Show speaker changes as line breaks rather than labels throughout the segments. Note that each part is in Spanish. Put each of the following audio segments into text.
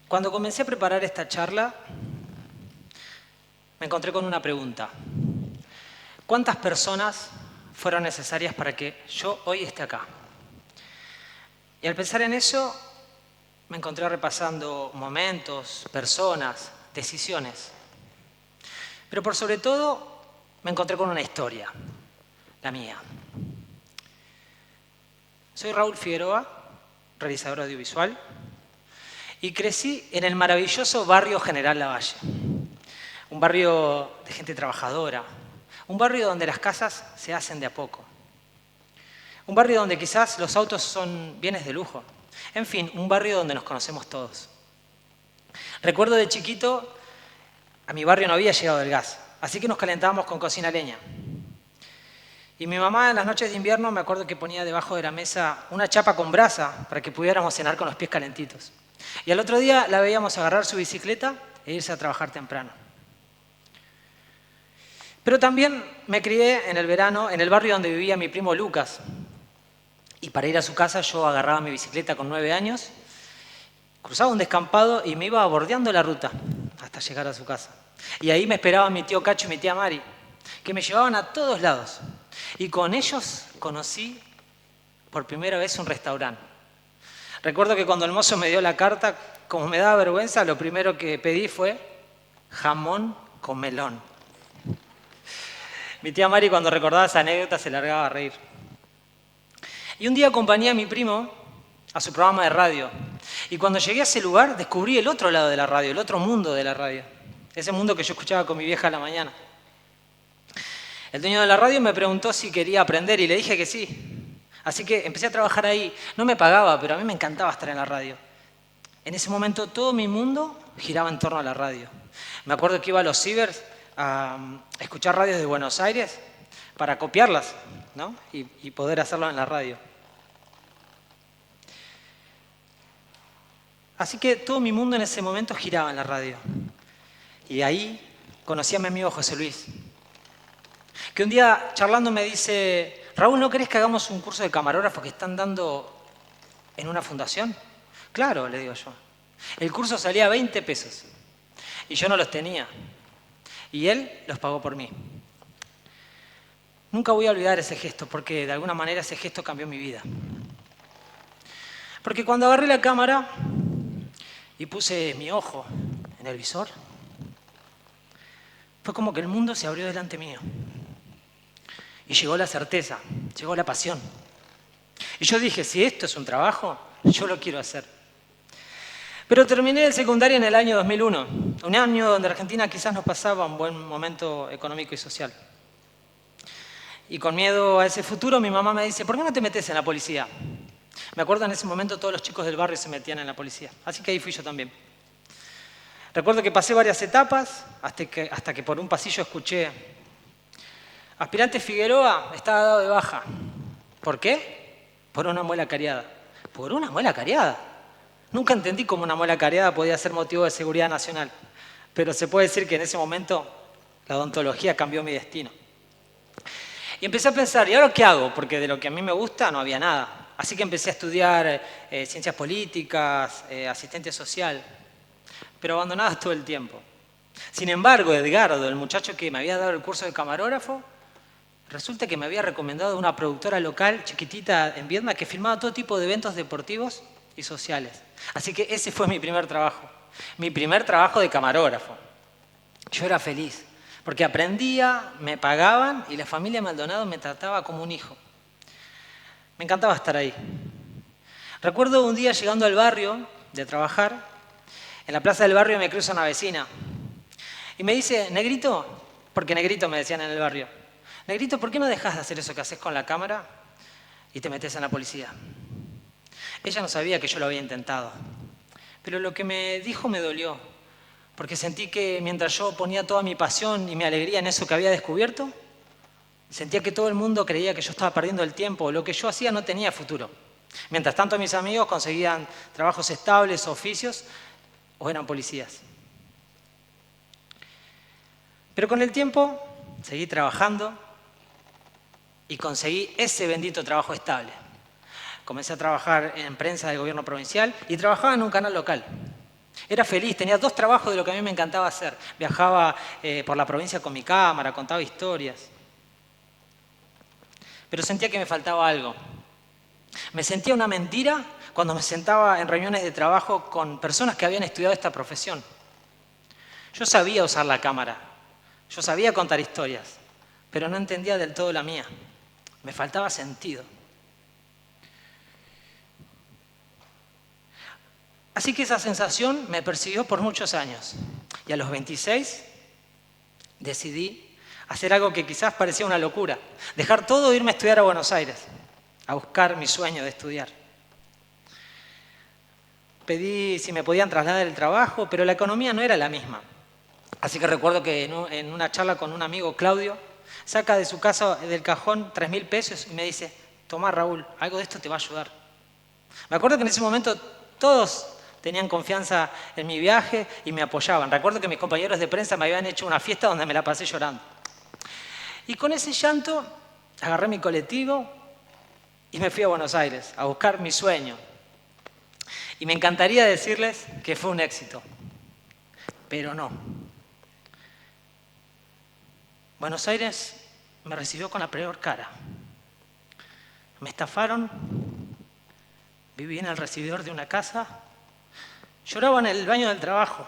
Cuando comencé a preparar esta charla, me encontré con una pregunta. ¿Cuántas personas fueron necesarias para que yo hoy esté acá? Y al pensar en eso, me encontré repasando momentos, personas, decisiones. Pero por sobre todo, me encontré con una historia, la mía. Soy Raúl Figueroa, realizador audiovisual, y crecí en el maravilloso barrio General Lavalle. Un barrio de gente trabajadora, un barrio donde las casas se hacen de a poco. Un barrio donde quizás los autos son bienes de lujo. En fin, un barrio donde nos conocemos todos. Recuerdo de chiquito, a mi barrio no había llegado el gas, así que nos calentábamos con cocina a leña. Y mi mamá en las noches de invierno me acuerdo que ponía debajo de la mesa una chapa con brasa para que pudiéramos cenar con los pies calentitos. Y al otro día la veíamos agarrar su bicicleta e irse a trabajar temprano. Pero también me crié en el verano en el barrio donde vivía mi primo Lucas. Y para ir a su casa yo agarraba mi bicicleta con 9 años, cruzaba un descampado y me iba bordeando la ruta hasta llegar a su casa. Y ahí me esperaban mi tío Cacho y mi tía Mari, que me llevaban a todos lados. Y con ellos conocí por primera vez un restaurante. Recuerdo que cuando el mozo me dio la carta, como me daba vergüenza, lo primero que pedí fue jamón con melón. Mi tía Mari, cuando recordaba esa anécdota, se largaba a reír. Y un día acompañé a mi primo a su programa de radio. Y cuando llegué a ese lugar, descubrí el otro lado de la radio, el otro mundo de la radio. Ese mundo que yo escuchaba con mi vieja a la mañana. El dueño de la radio me preguntó si quería aprender y le dije que sí. Así que empecé a trabajar ahí. No me pagaba, pero a mí me encantaba estar en la radio. En ese momento todo mi mundo giraba en torno a la radio. Me acuerdo que iba a los cibers a escuchar radios de Buenos Aires para copiarlas, ¿no? y poder hacerlo en la radio. Así que todo mi mundo en ese momento giraba en la radio. Y ahí conocí a mi amigo José Luis, que un día charlando me dice: Raúl, ¿no querés que hagamos un curso de camarógrafo que están dando en una fundación? Claro, le digo yo. El curso salía 20 pesos y yo no los tenía. Y él los pagó por mí. Nunca voy a olvidar ese gesto porque de alguna manera ese gesto cambió mi vida. Porque cuando agarré la cámara y puse mi ojo en el visor, fue como que el mundo se abrió delante mío. Y llegó la certeza, llegó la pasión. Y yo dije, si esto es un trabajo, yo lo quiero hacer. Pero terminé el secundario en el año 2001, un año donde Argentina quizás no pasaba un buen momento económico y social. Y con miedo a ese futuro, mi mamá me dice: ¿por qué no te metes en la policía? Me acuerdo en ese momento todos los chicos del barrio se metían en la policía, así que ahí fui yo también. Recuerdo que pasé varias etapas hasta que por un pasillo escuché: aspirante Figueroa está dado de baja. ¿Por qué? Por una muela cariada. ¿Por una muela cariada? Nunca entendí cómo una muela cariada podía ser motivo de seguridad nacional, pero se puede decir que en ese momento la odontología cambió mi destino. Y empecé a pensar, ¿y ahora qué hago? Porque de lo que a mí me gusta no había nada. Así que empecé a estudiar ciencias políticas, asistente social, pero abandonadas todo el tiempo. Sin embargo, Edgardo, el muchacho que me había dado el curso de camarógrafo, resulta que me había recomendado una productora local chiquitita en Viedma que filmaba todo tipo de eventos deportivos y sociales. Así que ese fue mi primer trabajo de camarógrafo. Yo era feliz, porque aprendía, me pagaban y la familia Maldonado me trataba como un hijo. Me encantaba estar ahí. Recuerdo un día llegando al barrio de trabajar, en la plaza del barrio me cruza una vecina y me dice: Negrito, porque Negrito me decían en el barrio, Negrito, ¿por qué no dejas de hacer eso que haces con la cámara y te metes en la policía? Ella no sabía que yo lo había intentado, pero lo que me dijo me dolió, porque sentí que mientras yo ponía toda mi pasión y mi alegría en eso que había descubierto, sentía que todo el mundo creía que yo estaba perdiendo el tiempo, lo que yo hacía no tenía futuro. Mientras tanto mis amigos conseguían trabajos estables, oficios, o eran policías. Pero con el tiempo seguí trabajando y conseguí ese bendito trabajo estable. Comencé a trabajar en prensa del gobierno provincial y trabajaba en un canal local. Era feliz, tenía 2 trabajos de lo que a mí me encantaba hacer. Viajaba por la provincia con mi cámara, contaba historias. Pero sentía que me faltaba algo. Me sentía una mentira cuando me sentaba en reuniones de trabajo con personas que habían estudiado esta profesión. Yo sabía usar la cámara, yo sabía contar historias, pero no entendía del todo la mía. Me faltaba sentido. Así que esa sensación me persiguió por muchos años. Y a los 26 decidí hacer algo que quizás parecía una locura. Dejar todo e irme a estudiar a Buenos Aires, a buscar mi sueño de estudiar. Pedí si me podían trasladar el trabajo, pero la economía no era la misma. Así que recuerdo que en una charla con un amigo, Claudio, saca de su casa del cajón 3.000 pesos y me dice: tomá, Raúl, algo de esto te va a ayudar. Me acuerdo que en ese momento todos tenían confianza en mi viaje y me apoyaban. Recuerdo que mis compañeros de prensa me habían hecho una fiesta donde me la pasé llorando. Y con ese llanto agarré mi colectivo y me fui a Buenos Aires a buscar mi sueño. Y me encantaría decirles que fue un éxito, pero no. Buenos Aires me recibió con la peor cara. Me estafaron, viví en el recibidor de una casa, lloraba en el baño del trabajo.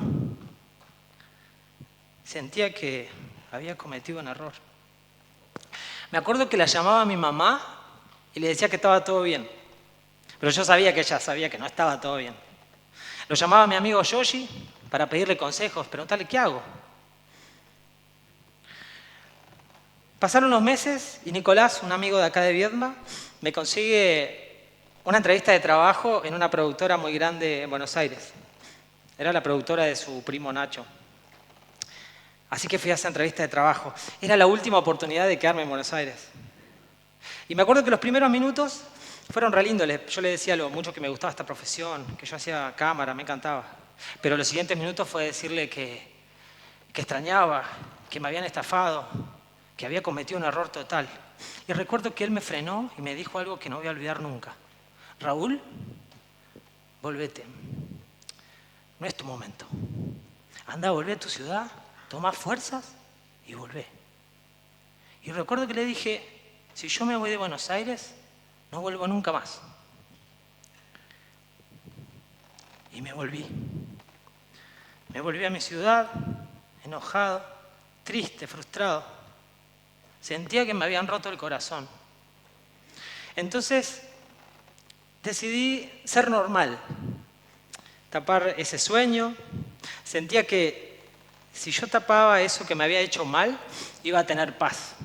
Sentía que había cometido un error. Me acuerdo que la llamaba a mi mamá y le decía que estaba todo bien. Pero yo sabía que ella sabía que no estaba todo bien. Lo llamaba a mi amigo Yoshi para pedirle consejos, preguntarle qué hago. Pasaron los meses y Nicolás, un amigo de acá de Viedma, me consigue una entrevista de trabajo en una productora muy grande en Buenos Aires. Era la productora de su primo Nacho. Así que fui a esa entrevista de trabajo. Era la última oportunidad de quedarme en Buenos Aires. Y me acuerdo que los primeros minutos fueron re lindos. Yo le decía lo mucho que me gustaba esta profesión, que yo hacía cámara, me encantaba. Pero los siguientes minutos fue decirle que extrañaba, que me habían estafado, que había cometido un error total. Y recuerdo que él me frenó y me dijo algo que no voy a olvidar nunca. Raúl, volvete. No es tu momento. Anda, volvé a tu ciudad, toma fuerzas y volvé. Y recuerdo que le dije: si yo me voy de Buenos Aires, no vuelvo nunca más. Y me volví. Me volví a mi ciudad, enojado, triste, frustrado. Sentía que me habían roto el corazón. Entonces decidí ser normal, tapar ese sueño. Sentía que si yo tapaba eso que me había hecho mal, iba a tener paz.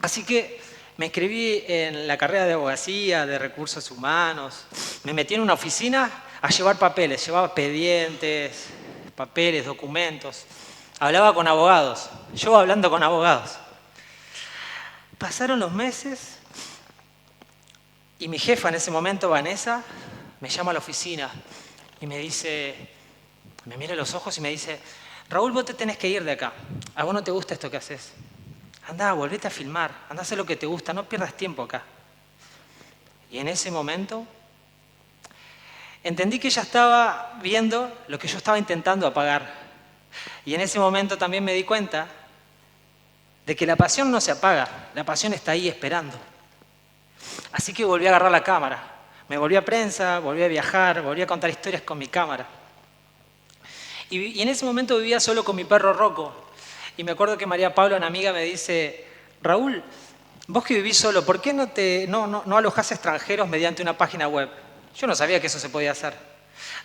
Así que me inscribí en la carrera de abogacía, de recursos humanos. Me metí en una oficina a llevar papeles. Llevaba expedientes, papeles, documentos. Hablaba con abogados. Yo hablando con abogados. Pasaron los meses y mi jefa en ese momento, Vanessa, me llama a la oficina y me dice, me mira a los ojos y me dice: Raúl, vos te tenés que ir de acá. A vos no te gusta esto que haces. Andá, volvete a filmar, andá a hacer lo que te gusta, no pierdas tiempo acá. Y en ese momento entendí que ella estaba viendo lo que yo estaba intentando apagar. Y en ese momento también me di cuenta de que la pasión no se apaga, la pasión está ahí esperando. Así que volví a agarrar la cámara, me volví a prensa, volví a viajar, volví a contar historias con mi cámara. Y en ese momento vivía solo con mi perro Rocco. Y me acuerdo que María Paula, una amiga, me dice: Raúl, vos que vivís solo, ¿por qué no alojás extranjeros mediante una página web? Yo no sabía que eso se podía hacer.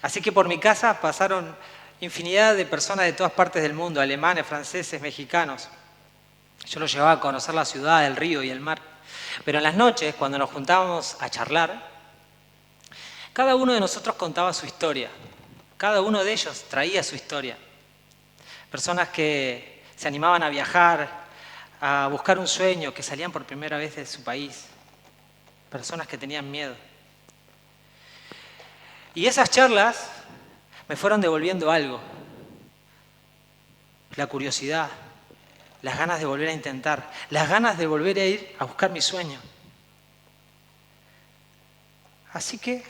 Así que por mi casa pasaron infinidad de personas de todas partes del mundo, alemanes, franceses, mexicanos. Yo los llevaba a conocer la ciudad, el río y el mar. Pero en las noches, cuando nos juntábamos a charlar, cada uno de nosotros contaba su historia. Cada uno de ellos traía su historia. Personas que se animaban a viajar, a buscar un sueño, que salían por primera vez de su país. Personas que tenían miedo. Y esas charlas me fueron devolviendo algo. La curiosidad, las ganas de volver a intentar, las ganas de volver a ir a buscar mi sueño. Así que,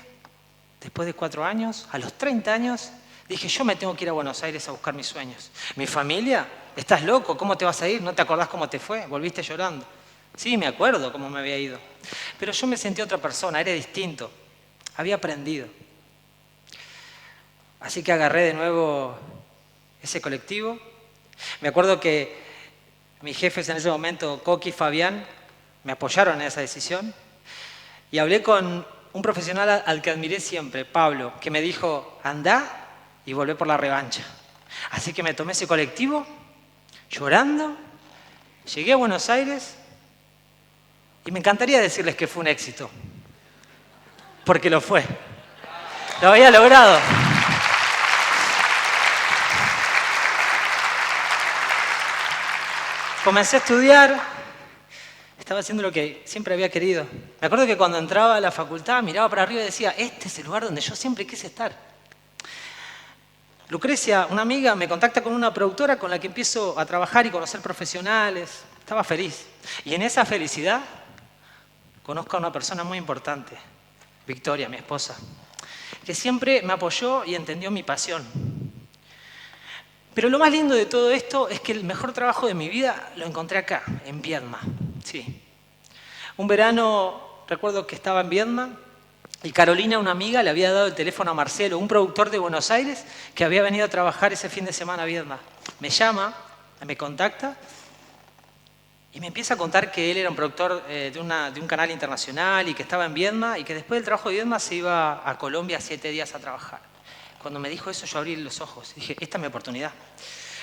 después de 4 años, a los 30 años, Dije, yo me tengo que ir a Buenos Aires a buscar mis sueños. ¿Mi familia? ¿Estás loco? ¿Cómo te vas a ir? ¿No te acordás cómo te fue? ¿Volviste llorando? Sí, me acuerdo cómo me había ido. Pero yo me sentí otra persona, era distinto. Había aprendido. Así que agarré de nuevo ese colectivo. Me acuerdo que mis jefes en ese momento, Coqui y Fabián, me apoyaron en esa decisión. Y hablé con un profesional al que admiré siempre, Pablo, que me dijo, andá y volvé por la revancha. Así que me tomé ese colectivo, llorando, llegué a Buenos Aires y me encantaría decirles que fue un éxito, porque lo fue. Lo había logrado. Comencé a estudiar, estaba haciendo lo que siempre había querido. Me acuerdo que cuando entraba a la facultad miraba para arriba y decía, este es el lugar donde yo siempre quise estar. Lucrecia, una amiga, me contacta con una productora con la que empiezo a trabajar y conocer profesionales. Estaba feliz. Y en esa felicidad conozco a una persona muy importante, Victoria, mi esposa, que siempre me apoyó y entendió mi pasión. Pero lo más lindo de todo esto es que el mejor trabajo de mi vida lo encontré acá, en Viedma. Sí. Un verano, recuerdo que estaba en Viedma, y Carolina, una amiga, le había dado el teléfono a Marcelo, un productor de Buenos Aires que había venido a trabajar ese fin de semana a Viedma. Me llama, me contacta y me empieza a contar que él era un productor de un canal internacional y que estaba en Viedma y que después del trabajo de Viedma se iba a Colombia 7 días a trabajar. Cuando me dijo eso yo abrí los ojos y dije, esta es mi oportunidad.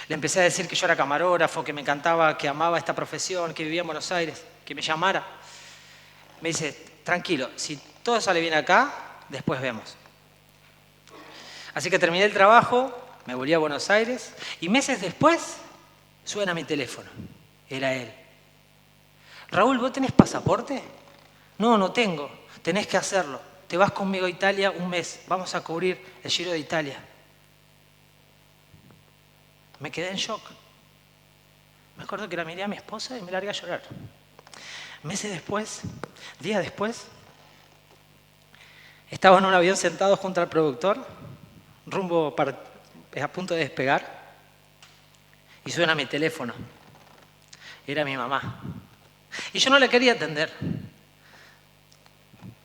Le empecé a decir que yo era camarógrafo, que me encantaba, que amaba esta profesión, que vivía en Buenos Aires, que me llamara. Me dice, tranquilo, si todo sale bien acá, después vemos. Así que terminé el trabajo, me volví a Buenos Aires y meses después suena mi teléfono. Era él. Raúl, ¿vos tenés pasaporte? No, no tengo. Tenés que hacerlo. Te vas conmigo a Italia un mes. Vamos a cubrir el Giro de Italia. Me quedé en shock. Me acuerdo que la miré a mi esposa y me largué a llorar. Meses después, días después, estaba en un avión sentado junto al productor, a punto de despegar, y suena mi teléfono. Era mi mamá. Y yo no le quería atender,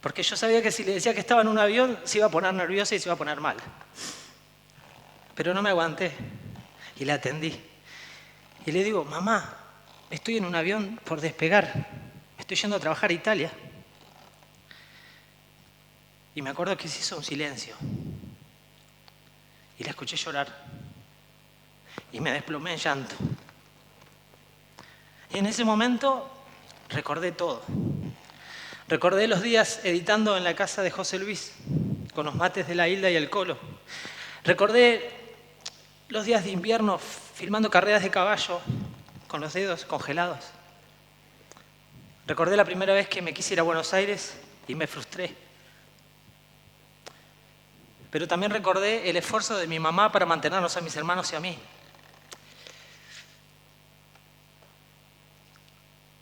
porque yo sabía que si le decía que estaba en un avión, se iba a poner nerviosa y se iba a poner mal. Pero no me aguanté y la atendí. Y le digo, mamá, estoy en un avión por despegar, estoy yendo a trabajar a Italia. Y me acuerdo que se hizo un silencio. Y la escuché llorar. Y me desplomé en llanto. Y en ese momento recordé todo. Recordé los días editando en la casa de José Luis, con los mates de la Hilda y el Colo. Recordé los días de invierno filmando carreras de caballo con los dedos congelados. Recordé la primera vez que me quise ir a Buenos Aires y me frustré. Pero también recordé el esfuerzo de mi mamá para mantenernos a mis hermanos y a mí.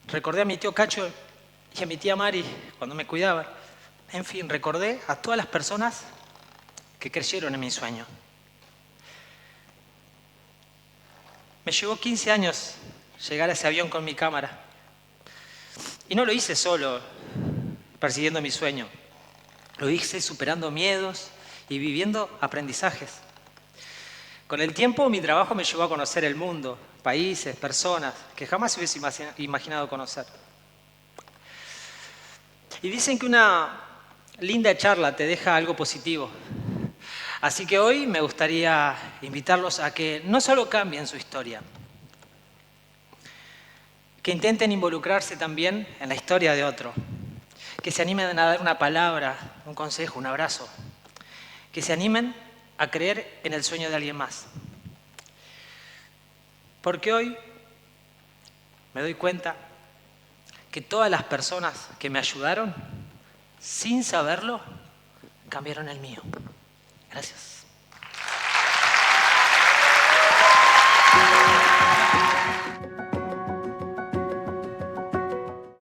Recordé a mi tío Cacho y a mi tía Mari cuando me cuidaban. En fin, recordé a todas las personas que creyeron en mi sueño. Me llevó 15 años llegar a ese avión con mi cámara. Y no lo hice solo, persiguiendo mi sueño. Lo hice superando miedos y viviendo aprendizajes. Con el tiempo, mi trabajo me llevó a conocer el mundo, países, personas que jamás hubiese imaginado conocer. Y dicen que una linda charla te deja algo positivo. Así que hoy me gustaría invitarlos a que no solo cambien su historia, que intenten involucrarse también en la historia de otro, que se animen a dar una palabra, un consejo, un abrazo, que se animen a creer en el sueño de alguien más. Porque hoy me doy cuenta que todas las personas que me ayudaron, sin saberlo, cambiaron el mío. Gracias.